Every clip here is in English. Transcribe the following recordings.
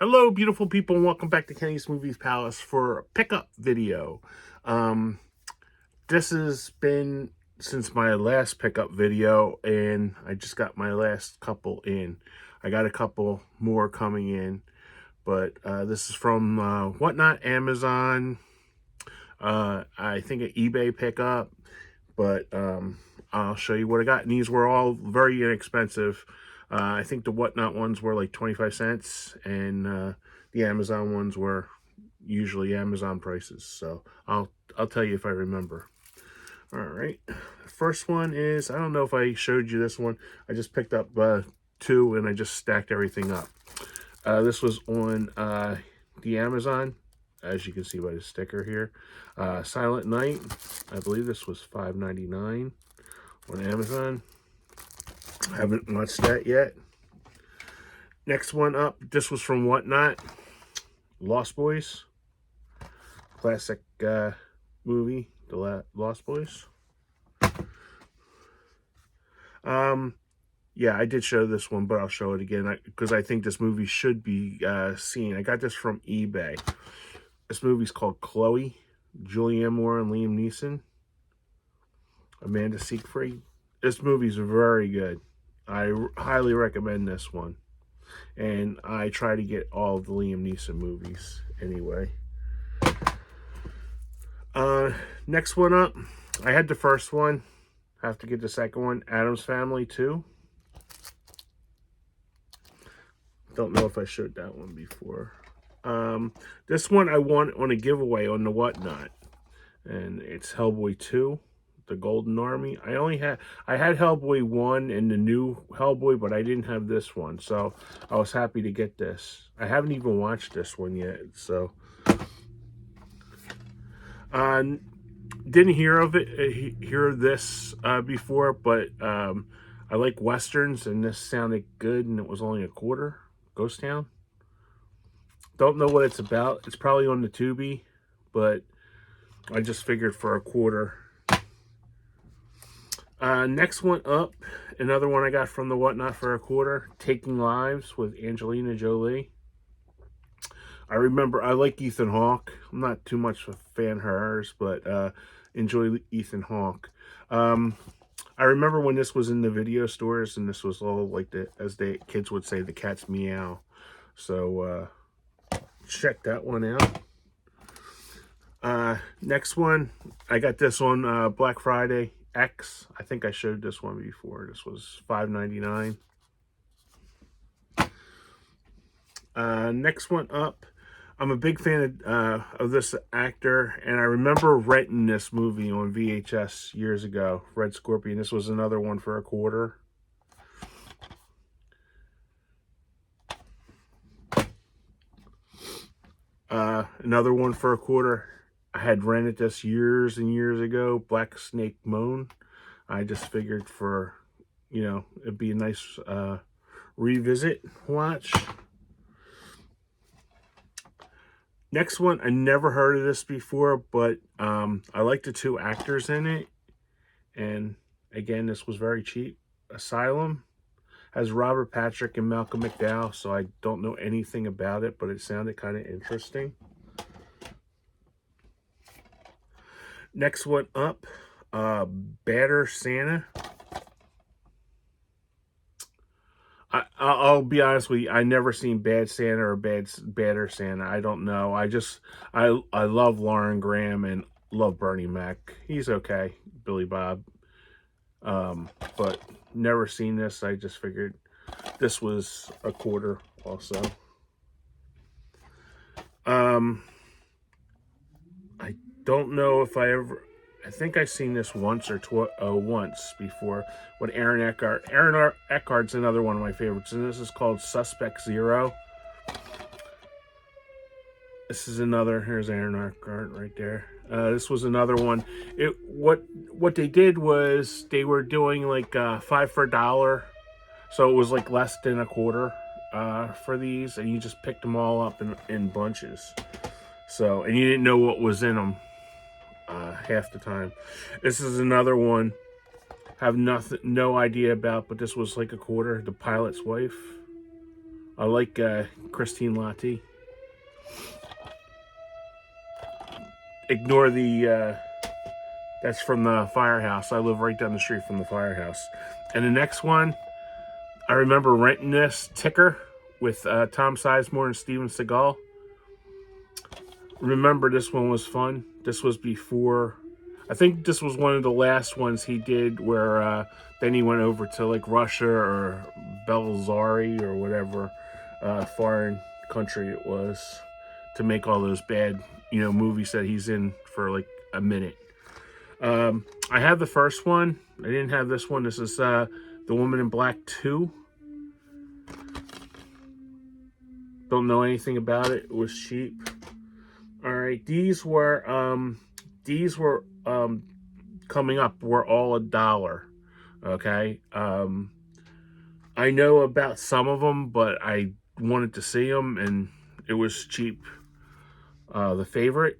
Hello, beautiful people, and welcome back to Kenny's Movies Palace for a pickup video. Um, this has been since my last pickup video, and I just got my last couple in. I got a couple more coming in, but this is from Whatnot, Amazon, I think an eBay pickup, but I'll show you what I got. And these were all very inexpensive. I think the Whatnot ones were like 25 cents, and the Amazon ones were usually Amazon prices. So I'll tell you if I remember. All right. First one is, I don't know if I showed you this one. I just picked up two and I just stacked everything up. This was on the Amazon, as you can see by the sticker here. Silent Night. I believe this was $5.99 on Amazon. I haven't watched that yet. Next one up, this was from Whatnot. Lost Boys. Classic movie, The Lost Boys. Yeah, I did show this one, but I'll show it again because I think this movie should be seen. I got this from eBay. This movie's called Chloe. Julianne Moore and Liam Neeson. Amanda Seyfried. This movie's very good. I highly recommend this one. And I try to get all of the Liam Neeson movies anyway. Next one up. I had the first one. Have to get the second one. Addams Family 2. Don't know if I showed that one before. This one I won on a giveaway on the Whatnot. And it's Hellboy 2. The Golden Army. I had Hellboy 1 and the new Hellboy, but I didn't have this one, so I was happy to get this. I haven't even watched this one yet, so didn't hear of it, hear of this before, but I like westerns, and this sounded good, and it was only a quarter. Ghost Town. Don't know what it's about. It's probably on the Tubi, but I just figured for a quarter. Next one up, another one I got from the Whatnot for a quarter. Taking Lives with Angelina Jolie. I remember I like Ethan Hawke. I'm not too much of a fan of hers, but enjoy Ethan Hawke. I remember when this was in the video stores, and this was all like as the kids would say, the cat's meow. So check that one out. Next one, I got this on Black Friday. X. I think I showed this one before. This was $5.99. Next one up. I'm a big fan of this actor, and I remember renting this movie on VHS years ago. Red Scorpion. This was another one for a quarter. Another one for a quarter. I had rented this years and years ago. Black Snake Moan. I just figured for, it'd be a nice revisit watch. Next one, I never heard of this before, but I like the two actors in it. And again, this was very cheap. Asylum has Robert Patrick and Malcolm McDowell, so I don't know anything about it, but it sounded kind of interesting. Next one up, Badder Santa. I'll be honest with you. I never seen Bad Santa or Badder Santa. I don't know. I love Lauren Graham and love Bernie Mac. He's okay. Billy Bob. But never seen this. I just figured this was a quarter also. I don't know if I think I've seen this once before with Aaron Eckhart. Aaron Eckhart's another one of my favorites, and this is called Suspect Zero. This is another. Here's Aaron Eckhart right there. This was another one. What they did was they were doing like 5 for $1, so it was like less than a quarter for these, and you just picked them all up in bunches. So, and you didn't know what was in them half the time. This is another one. Have no idea about, but this was like a quarter. The Pilot's Wife. I like Christine Lottie. Ignore the that's from the firehouse. I live right down the street from the firehouse. And the next one, I remember renting this, Ticker, with Tom Sizemore and Steven Seagal. Remember, this one was fun. This was before, I think this was one of the last ones he did where then he went over to like Russia or Belzari or whatever foreign country it was to make all those bad, movies that he's in for like a minute. I have the first one. I didn't have this one. This is The Woman in Black 2. Don't know anything about it. It was cheap. All right, these were coming up. Were all $1. Okay. I know about some of them, but I wanted to see them, and it was cheap. The Favorite.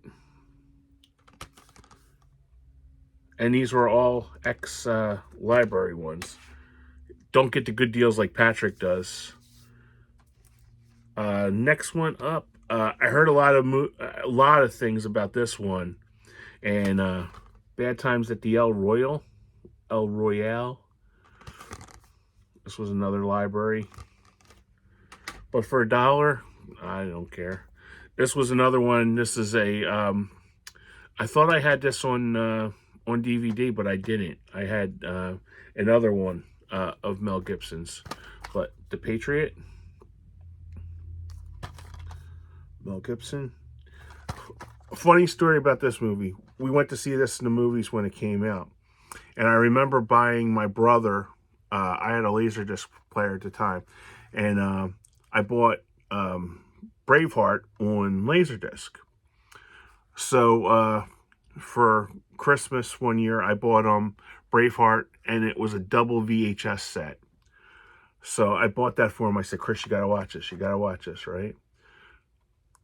And these were all ex-library ones. Don't get the good deals like Patrick does. Next one up. I heard a lot of things about this one. And Bad Times at the El Royale. This was another library. But for $1, I don't care. This was another one. This is a... I thought I had this on DVD, but I didn't. I had another one of Mel Gibson's, but The Patriot, Mel Gibson. A funny story about this movie. We went to see this in the movies when it came out, and I remember buying my brother. I had a Laserdisc player at the time, and I bought Braveheart on Laserdisc. So for Christmas one year, I bought Braveheart, and it was a double VHS set. So I bought that for him. I said, Chris, you gotta watch this. You gotta watch this, right?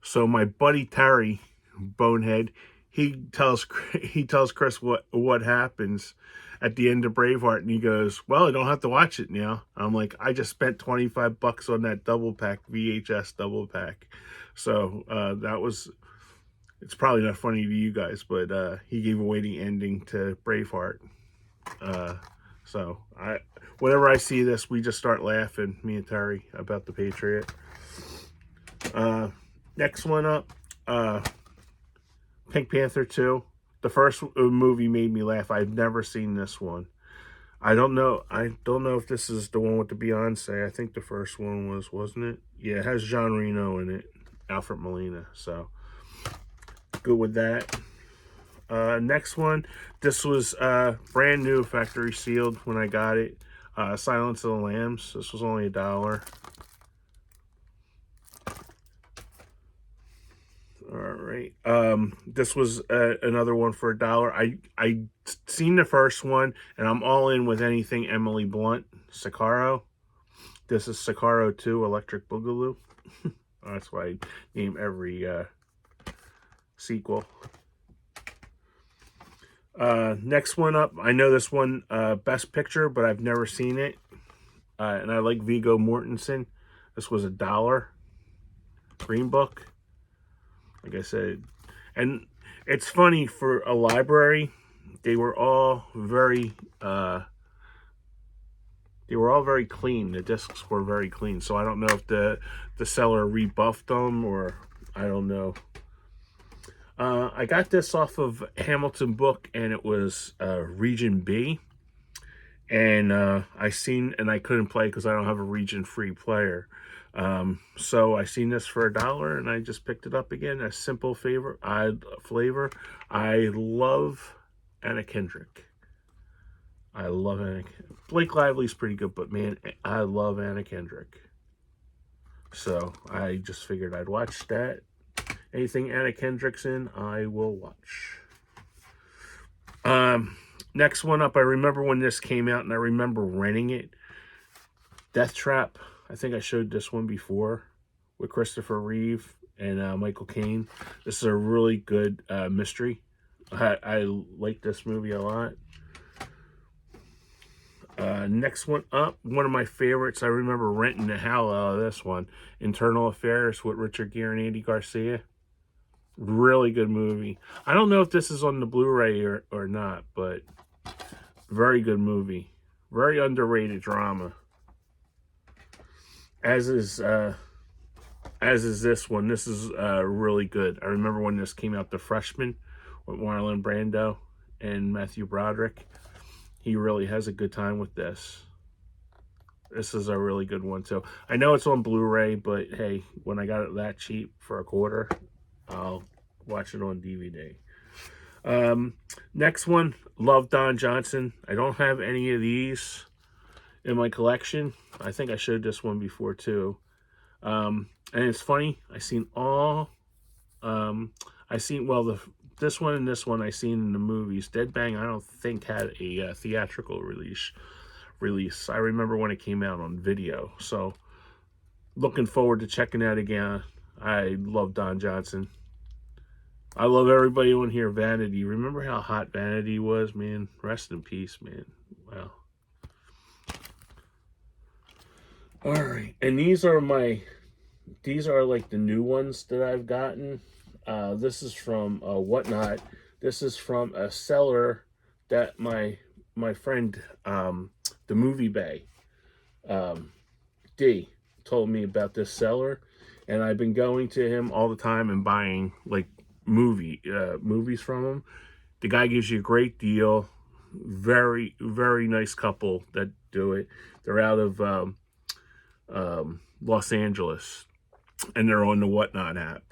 So my buddy Terry, bonehead, he tells Chris what happens at the end of Braveheart, and he goes, "Well, I don't have to watch it now." I'm like, I just spent $25 on that double pack, VHS double pack. So that was. It's probably not funny to you guys, but he gave away the ending to Braveheart. So whenever I see this, we just start laughing, me and Terry, about The Patriot. Next one up, Pink Panther 2. The first movie made me laugh. I've never seen this one. I don't know if this is the one with the Beyonce. I think the first one wasn't it? Yeah, it has Jean Reno in it, Alfred Molina. So good with that. Next one, this was brand new, factory sealed when I got it. Silence of the Lambs. This was only $1. All right. This was another one for $1. I seen the first one, and I'm all in with anything Emily Blunt. Sicario. This is Sicario 2, Electric Boogaloo. That's why I name every sequel. Next one up, I know this one, Best Picture, but I've never seen it. And I like Viggo Mortensen. This was $1. Green Book. Like I said, and it's funny, for a library, they were all very clean. The discs were very clean. So I don't know if the seller rebuffed them, or I don't know. I got this off of Hamilton Book, and it was Region B. And I couldn't play because I don't have a region free player. So I seen this for $1, and I just picked it up again. A simple flavor. I love Anna Kendrick. I love Anna. Blake Lively's pretty good, but man, I love Anna Kendrick. So I just figured I'd watch that. Anything Anna Kendrick's in, I will watch. Next one up, I remember when this came out, and I remember renting it. Death Trap. I think I showed this one before, with Christopher Reeve and Michael Caine. This is a really good mystery. I like this movie a lot. Next one up, one of my favorites. I remember renting the hell out of this one. Internal Affairs with Richard Gere and Andy Garcia. Really good movie. I don't know if this is on the Blu-ray or not, but very good movie. Very underrated drama. As is this one. This is really good. I remember when this came out, The Freshman, with Marlon Brando and Matthew Broderick. He really has a good time with this. This is a really good one too. I know it's on Blu-ray, but hey, when I got it that cheap for a quarter, I'll watch it on DVD. Next one, Love, Don Johnson. I don't have any of these in my collection. I think I showed this one before too. And it's funny, this one and this one I seen in the movies. Dead Bang, I don't think had a theatrical release. I remember when it came out on video. So, looking forward to checking that again. I love Don Johnson. I love everybody on here. Vanity. Remember how hot Vanity was, man? Rest in peace, man. Wow. All right, and these are like the new ones that I've gotten. This is from Whatnot. This is from a seller that my friend, the Movie Bay, D, told me about this seller, and I've been going to him all the time and buying like movies from him. The guy gives you a great deal. Very, very nice couple that do it. They're out of Los Angeles, and they're on the Whatnot app.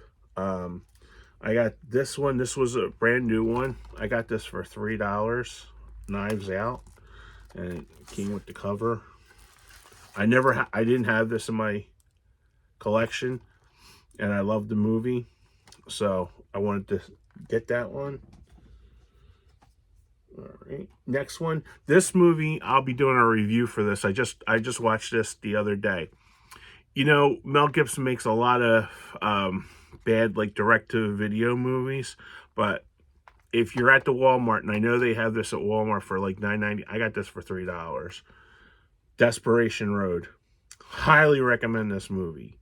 I got this one. This was a brand new one. I got this for $3. Knives Out, and it came with the cover. I didn't have this in my collection, and I love the movie, so I wanted to get that one. All right, next one. This movie, I'll be doing a review for this. I just watched this the other day. You know, Mel Gibson makes a lot of bad like direct-to-video movies, but if you're at the Walmart, and I know they have this at Walmart for like $9.90, I got this for $3. Desperation Road. Highly recommend this movie.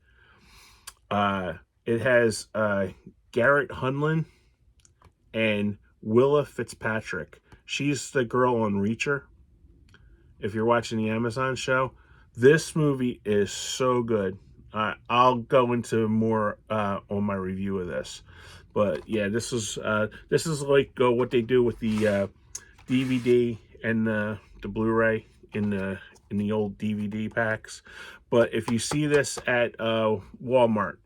It has Garrett Hedlund and Willa Fitzpatrick. She's the girl on Reacher. If you're watching the Amazon show, this movie is so good. I'll go into more on my review of this. But yeah, this is like what they do with the DVD and the Blu-ray in the old DVD packs. But if you see this at Walmart,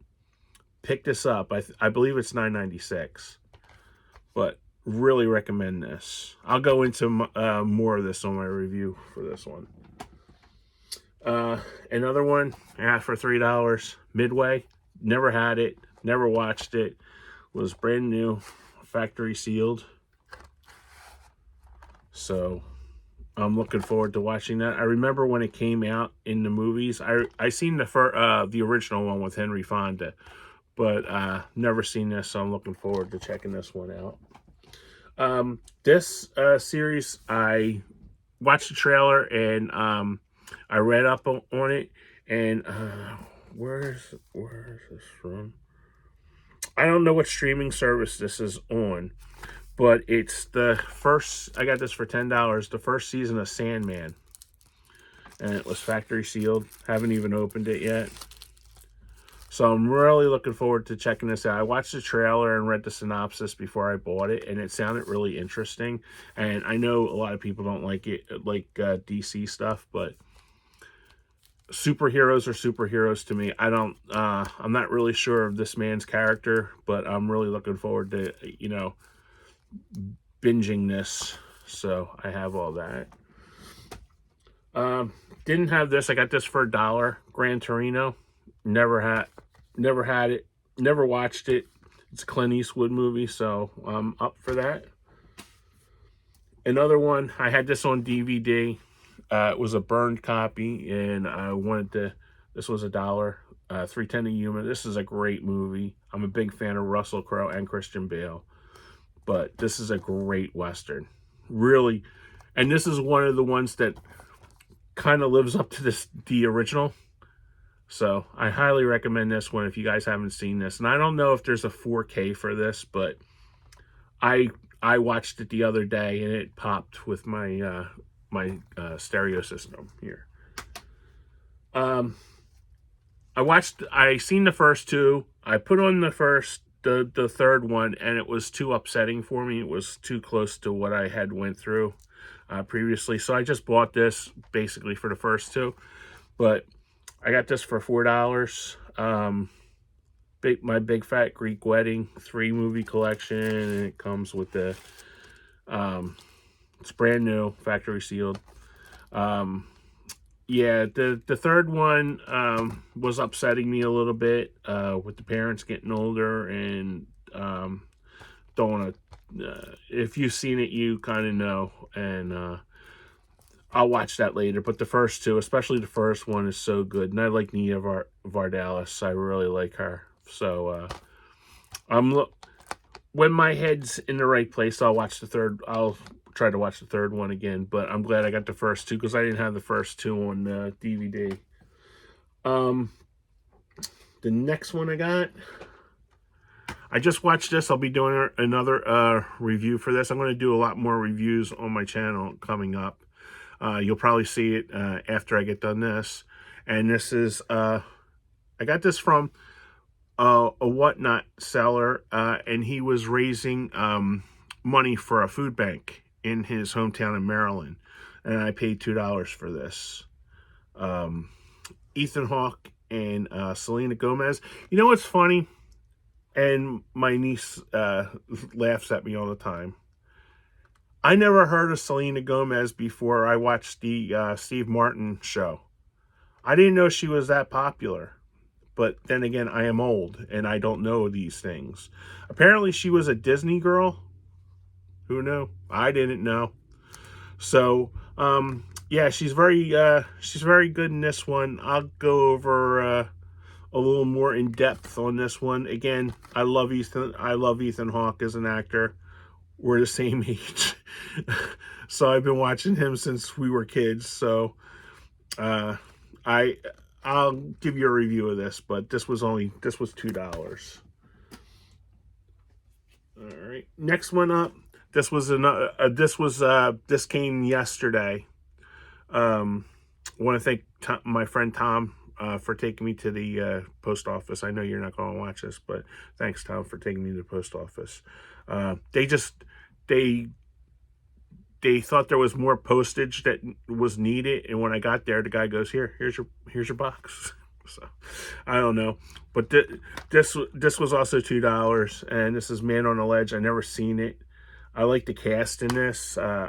pick this up. I believe it's $9.96. But really recommend this. I'll go into more of this on my review for this one. Another one I got for $3. Midway. Never had it. Never watched it. Was brand new, factory sealed. So I'm looking forward to watching that. I remember when it came out in the movies. I seen the original one with Henry Fonda, but never seen this. So I'm looking forward to checking this one out. This series, I watched the trailer and I read up on it. And where's this from? I don't know what streaming service this is on, but it's the first. I got this for $10. The first season of Sandman, and it was factory sealed. Haven't even opened it yet, so I'm really looking forward to checking this out. I watched the trailer and read the synopsis before I bought it, and it sounded really interesting. And I know a lot of people don't like it, like DC stuff, but superheroes are superheroes to me. I'm not really sure of this man's character, but I'm really looking forward to, binging this. So I have all that. Didn't have this. I got this for $1. Gran Torino. Never had it. Never watched it. It's a Clint Eastwood movie, so I'm up for that. Another one, I had this on DVD. It was a burned copy, and I wanted to. This was $1. 3:10 a Human. This is a great movie. I'm a big fan of Russell Crowe and Christian Bale, but this is a great Western. Really, and this is one of the ones that kind of lives up to the original. So I highly recommend this one if you guys haven't seen this. And I don't know if there's a 4K for this, but I watched it the other day and it popped with my stereo system here. I seen the first two. I put on the third one, and it was too upsetting for me. It was too close to what I had went through previously. So I just bought this basically for the first two. But I got this for $4. My Big Fat Greek Wedding 3-movie collection, and it comes with the it's brand new, factory sealed. Yeah, the third one was upsetting me a little bit with the parents getting older, and don't want to. If you've seen it, you kind of know, and I'll watch that later. But the first two, especially the first one, is so good, and I like Nia Vardalos. I really like her. So when my head's in the right place, I'll watch the third. I'll try to watch the third one again, but I'm glad I got the first two because I didn't have the first two on DVD. The next one I just watched this. I'll be doing another review for this. I'm going to do a lot more reviews on my channel coming up. You'll probably see it after I get done this. And this is, I got this from a Whatnot seller, and he was raising money for a food bank in his hometown in Maryland, and I paid $2 for this. Ethan Hawke and Selena Gomez. You know what's funny? And my niece laughs at me all the time. I never heard of Selena Gomez before I watched the Steve Martin show. I didn't know she was that popular. But then again, I am old, and I don't know these things. Apparently, she was a Disney girl. Who knew? I didn't know. So, yeah, she's very good in this one. I'll go over a little more in depth on this one. Again, I love Ethan Hawke as an actor. We're the same age, so I've been watching him since we were kids. So, I'll give you a review of this, but this was $2. All right, next one up. This came yesterday. I want to thank my friend Tom for taking me to the post office. I know you're not going to watch this, but thanks, Tom, for taking me to the post office. They thought there was more postage that was needed, and when I got there, the guy goes, here's your box. So I don't know, but this was also $2, and this is Man on the Ledge. I never seen it. I like the cast in this. I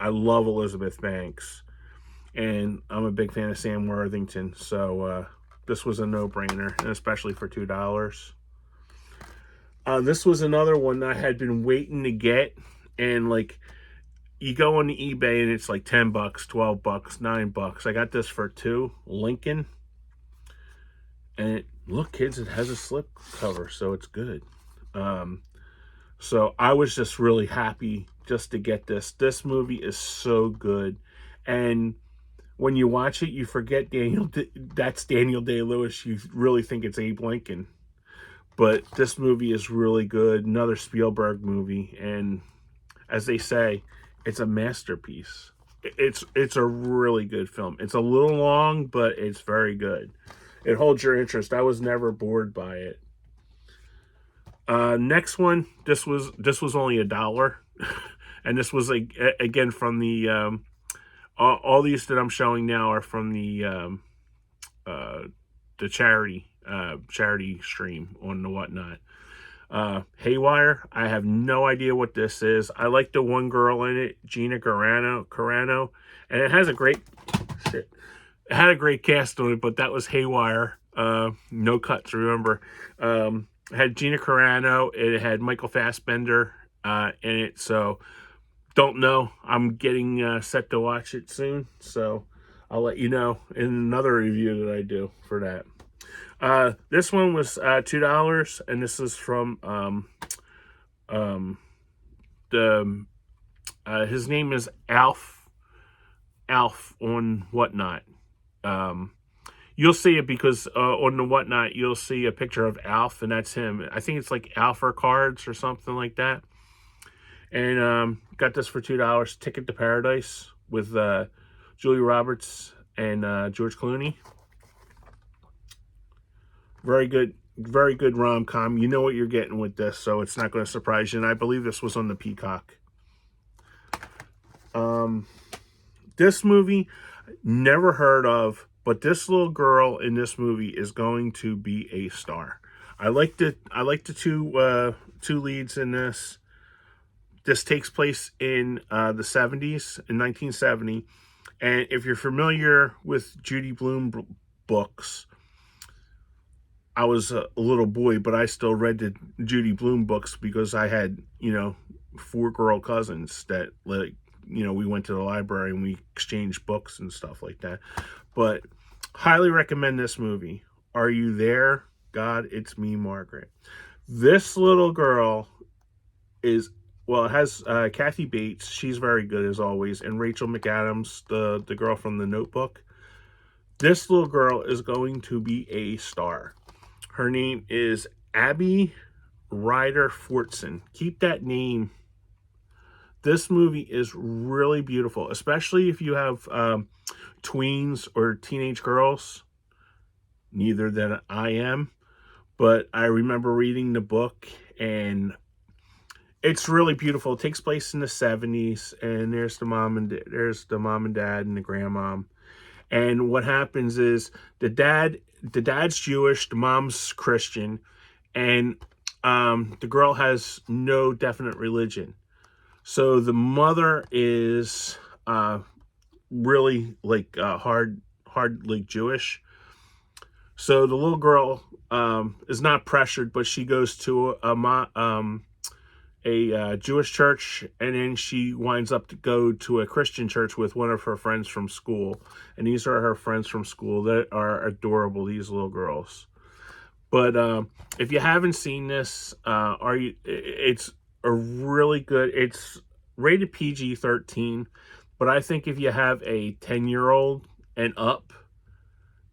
love Elizabeth Banks, and I'm a big fan of Sam Worthington. So this was a no-brainer, and especially for $2. This was another one that I had been waiting to get, and like, you go on eBay and it's like $10, $12, $9. I got this for $2. Lincoln. And look, kids, it has a slip cover, so it's good. So I was just really happy just to get this. This movie is so good. And when you watch it, you forget that's Daniel Day-Lewis. You really think it's Abe Lincoln. But this movie is really good. Another Spielberg movie. And as they say, it's a masterpiece. It's a really good film. It's a little long, but it's very good. It holds your interest. I was never bored by it. Next one, this was only $1, and this was like again from the all these that I'm showing now are from the charity stream on the Whatnot. Haywire. I have no idea what this is. I like the one girl in it, Gina Carano, and it has a great It had a great cast on it, but that was Haywire. No cuts, remember. It had Gina Carano. It had Michael Fassbender in it. So don't know. I'm getting set to watch it soon. So I'll let you know in another review that I do for that. This one was $2, and this is from his name is Alf Alf on Whatnot. You'll see it because on the Whatnot, you'll see a picture of Alf, and that's him. I think it's like Alpha Cards or something like that. And got this for $2. Ticket to Paradise with Julia Roberts and George Clooney. Very good rom-com. You know what you're getting with this, so it's not going to surprise you. And I believe this was on the Peacock. This movie, never heard of, but this little girl in this movie is going to be a star. I like the two leads in this. This takes place in the 70s, in 1970. And if you're familiar with Judy Blume books, I was a little boy, but I still read the Judy Blume books because I had, 4 girl cousins that, like, we went to the library and we exchanged books and stuff like that. But highly recommend this movie. Are you there? God, it's me, Margaret. This little girl is, well, it has Kathy Bates. She's very good as always. And Rachel McAdams, the girl from The Notebook. This little girl is going to be a star. Her name is Abby Ryder Fortson. Keep that name. This movie is really beautiful, especially if you have tweens or teenage girls. Neither than I am, but I remember reading the book, and it's really beautiful. It takes place in the 70s, and there's the mom and dad and the grandmom. And what happens is the dad's Jewish, the mom's Christian, and the girl has no definite religion. So the mother is really like hard like Jewish. So the little girl is not pressured, but she goes to a Jewish church, and then she winds up to go to a Christian church with one of her friends from school. And these are her friends from school that are adorable, these little girls. But if you haven't seen this, it's a really good, it's rated PG-13, but I think if you have a 10-year-old and up,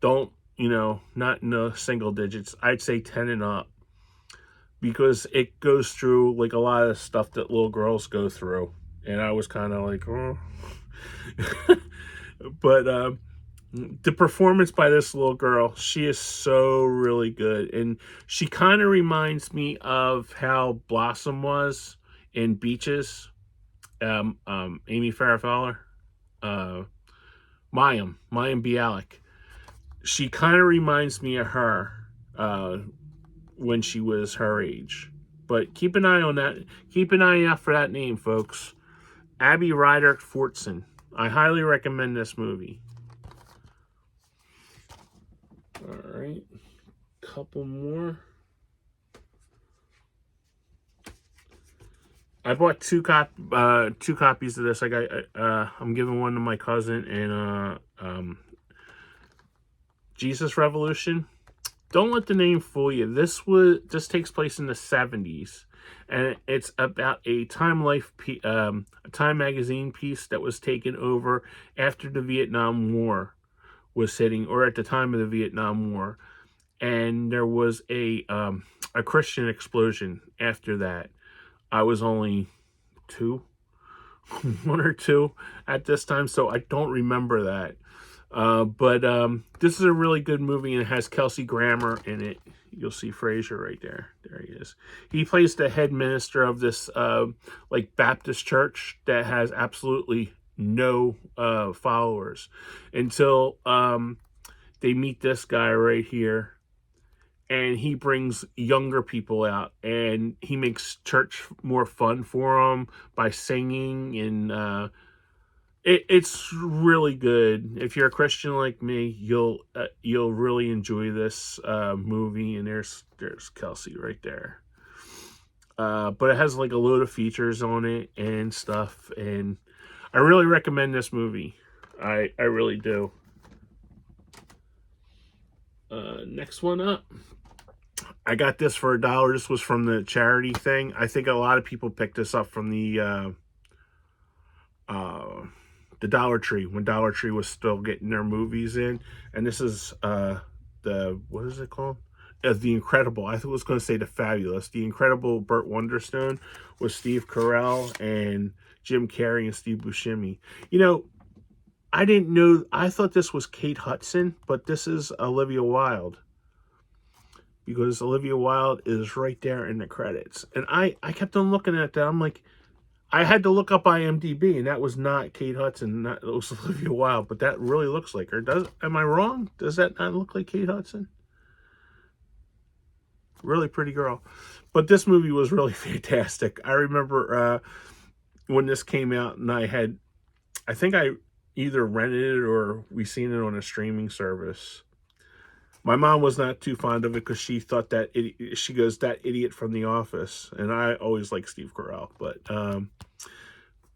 don't, not in the single digits, I'd say 10 and up, because it goes through like a lot of stuff that little girls go through, and I was kind of like, oh. But the performance by this little girl, she is so really good, and she kind of reminds me of how Blossom was in Beaches. Amy Farrah Fowler, Mayim Bialik. She kind of reminds me of her when she was her age. But keep an eye on that. Keep an eye out for that name, folks. Abby Ryder Fortson. I highly recommend this movie. All right, couple more. I bought two copies of this. I'm giving one to my cousin, and Jesus Revolution. Don't let the name fool you. This takes place in the 70s, and it's about a Time magazine piece that was taken over after the Vietnam War was hitting, or at the time of the Vietnam War, and there was a Christian explosion after that. I was only 1 or 2 at this time, so I don't remember that. But this is a really good movie, and it has Kelsey Grammer in it. You'll see Fraser right there. There he is. He plays the head minister of this like Baptist church that has absolutely no followers until they meet this guy right here, and he brings younger people out, and he makes church more fun for them by singing, and it's really good. If you're a Christian like me, you'll really enjoy this movie. And there's Kelsey right there. But it has like a load of features on it and stuff, and I really recommend this movie. I really do. Next one up. I got this for $1. This was from the charity thing. I think a lot of people picked this up from the the Dollar Tree, when Dollar Tree was still getting their movies in. And this is what is it called? The Incredible. I was going to say The Fabulous. The Incredible Burt Wonderstone with Steve Carell and Jim Carrey and Steve Buscemi. You know, I didn't know, I thought this was Kate Hudson, but this is Olivia Wilde. Because Olivia Wilde is right there in the credits. And I kept on looking at that. I'm like, I had to look up IMDb, and that was not Kate Hudson. That was Olivia Wilde, but that really looks like her. Am I wrong? Does that not look like Kate Hudson? Really pretty girl. But this movie was really fantastic. I remember when this came out, and I think I either rented it or we seen it on a streaming service. My mom was not too fond of it because she thought she goes, that idiot from The Office. And I always like Steve Carell. But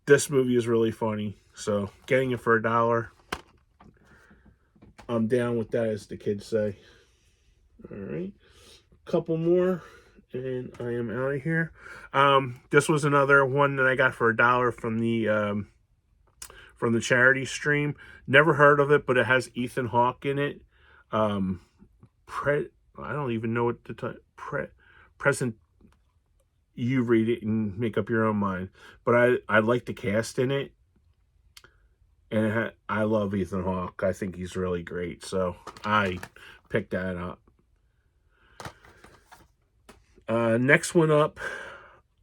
this movie is really funny. So getting it for $1, I'm down with that, as the kids say. All right. Couple more and I am out of here. This was another one that I got for $1 from the charity stream. Never heard of it, but it has Ethan Hawke in it. I don't even know what the title. Present. You read it and make up your own mind. But I like the cast in it, and I love Ethan Hawke. I think he's really great, so I picked that up. Next one up,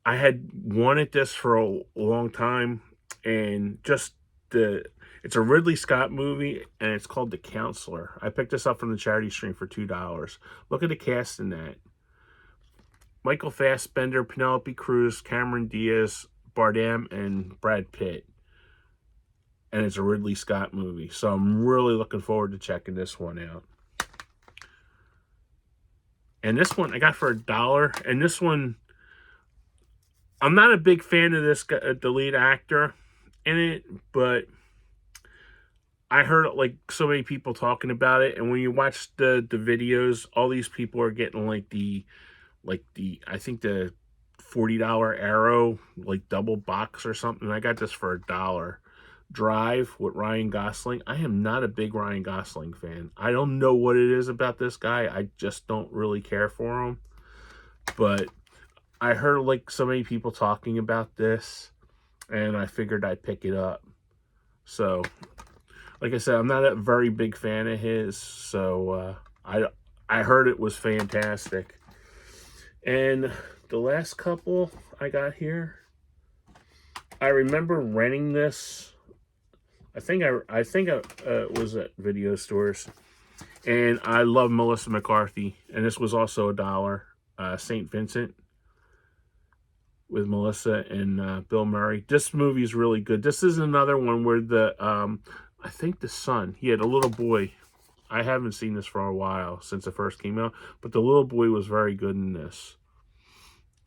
I had wanted this for a long time, and it's a Ridley Scott movie, and it's called The Counselor. I picked this up from the charity stream for $2. Look at the cast in that. Michael Fassbender, Penelope Cruz, Cameron Diaz, Bardem, and Brad Pitt. And it's a Ridley Scott movie, so I'm really looking forward to checking this one out. And this one I got for $1. And this one, I'm not a big fan of the lead actor in it, but I heard like so many people talking about it. And when you watch the videos, all these people are getting like the I think the $40 Arrow like double box or something. I got this for $1. Drive with Ryan Gosling. I am not a big Ryan Gosling fan. I don't know what it is about this guy. I just don't really care for him. But I heard like so many people talking about this, and I figured I'd pick it up. So, like I said, I'm not a very big fan of his. So I heard it was fantastic. And the last couple I got here, I remember renting this. I think it was at video stores, and I love Melissa McCarthy, and this was also $1. St. Vincent with Melissa and Bill Murray. This movie is really good. This is another one where I think the son, he had a little boy. I haven't seen this for a while since it first came out, but the little boy was very good in this.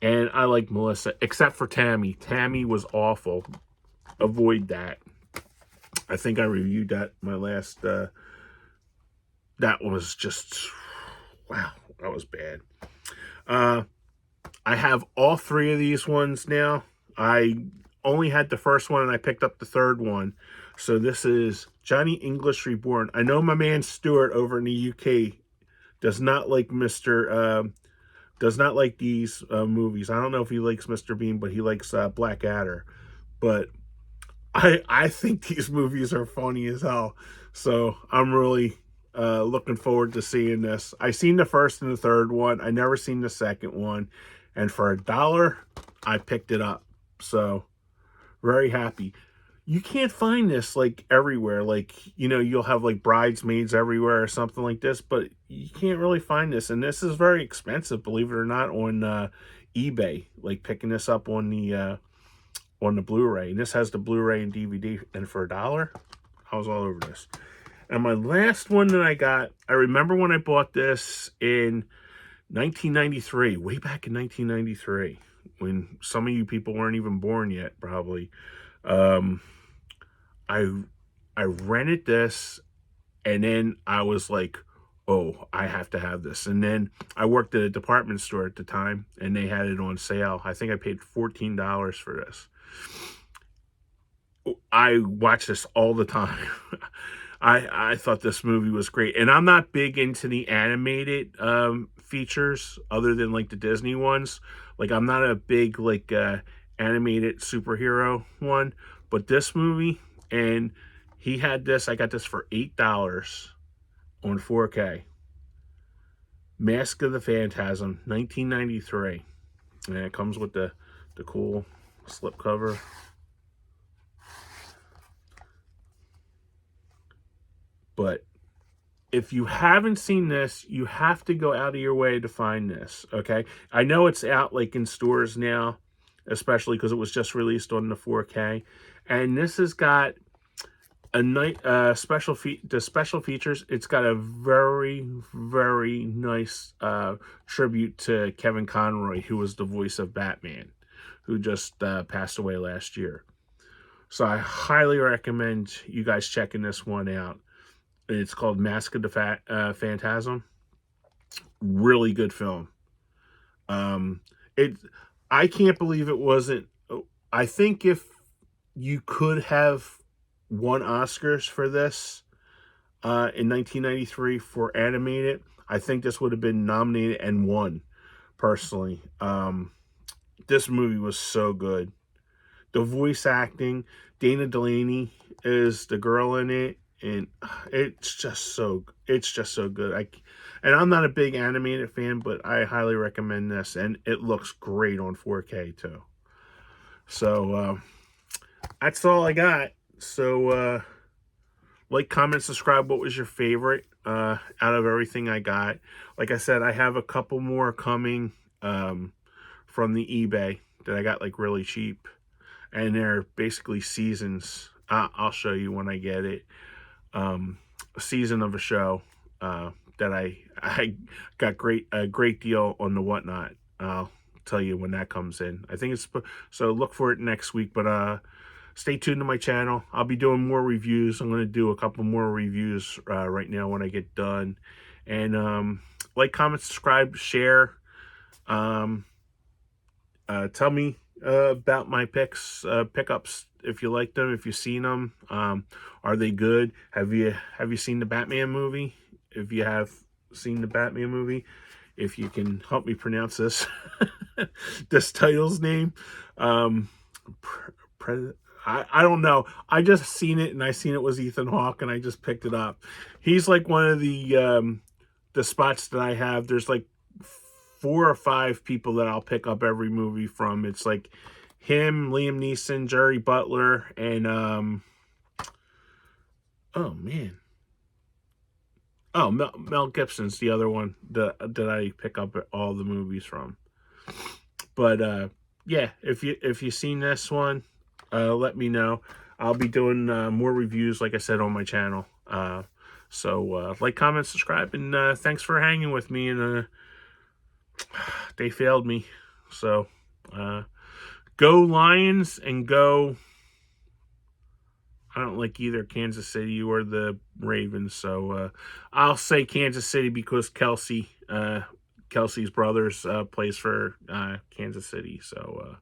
And I like Melissa, except for Tammy. Tammy was awful. Avoid that. I think I reviewed that my last, that was just, wow, that was bad. I have all 3 of these ones now. I only had the first one, and I picked up the third one. So this is Johnny English Reborn. I know my man Stuart over in the UK does not like these movies. I don't know if he likes Mr. Bean, but he likes Blackadder. But I think these movies are funny as hell. So I'm really looking forward to seeing this. I seen the first and the third one. I never seen the second one. And for $1, I picked it up. So very happy. You can't find this like everywhere. Like, you know, you'll have like Bridesmaids everywhere or something like this, but you can't really find this. And this is very expensive, believe it or not, on eBay. Like picking this up on the Blu-ray. And this has the Blu-ray and DVD. And for $1, I was all over this. And my last one that I got, I remember when I bought this in 1993, way back in 1993, when some of you people weren't even born yet, probably. I rented this, and then I was like, oh, I have to have this. And then I worked at a department store at the time, and they had it on sale. I think I paid $14 for this. I watch this all the time. I thought this movie was great, and I'm not big into the animated features other than like the Disney ones. Like I'm not a big like animated superhero one, but this movie, and he had this. I got this for $8 on 4K. Mask of the Phantasm, 1993, and it comes with the cool slipcover. But if you haven't seen this, you have to go out of your way to find this, okay? I know it's out like in stores now, especially because it was just released on the 4K. And this has got a nice the special features. It's got a very, very nice tribute to Kevin Conroy, who was the voice of Batman, who just passed away last year. So I highly recommend you guys checking this one out. It's called Mask of the Phantasm. Really good film. It. I can't believe it wasn't. I think if you could have won Oscars for this in 1993 for animated, I think this would have been nominated and won. Personally, this movie was so good. The voice acting, Dana Delaney is the girl in it. And it's just so good. And I'm not a big animated fan, but I highly recommend this, and it looks great on 4K too. So that's all I got. So like, comment, subscribe. What was your favorite out of everything I got? Like I said, I have a couple more coming from the eBay that I got like really cheap, and they're basically seasons. I'll show you when I get it. A season of a show that I got a great deal on the Whatnot. I'll tell you when that comes in. I think it's so. Look for it next week. But stay tuned to my channel. I'll be doing more reviews. I'm going to do a couple more reviews right now when I get done. And like, comment, subscribe, share. Tell me about my pickups, if you like them, if you've seen them. Are they good? Have you seen the Batman movie? If you have seen the Batman movie, if you can help me pronounce this this title's name. I don't know. I just seen it, and I seen it was Ethan Hawke, and I just picked it up. He's like one of the spots that I have. There's like 4 or 5 people that I'll pick up every movie from. It's like him, Liam Neeson, Jerry Butler, and oh man, oh Mel Gibson's the other one that I pick up all the movies from. But yeah, if you've seen this one, let me know. I'll be doing more reviews, like I said, on my channel. So like, comment, subscribe, and thanks for hanging with me. And they failed me. So go Lions, and go. I don't like either Kansas City or the Ravens, so I'll say Kansas City because Kelsey's brothers plays for Kansas City. So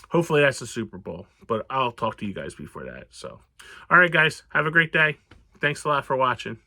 hopefully that's the Super Bowl, but I'll talk to you guys before that. So all right, guys, have a great day. Thanks a lot for watching.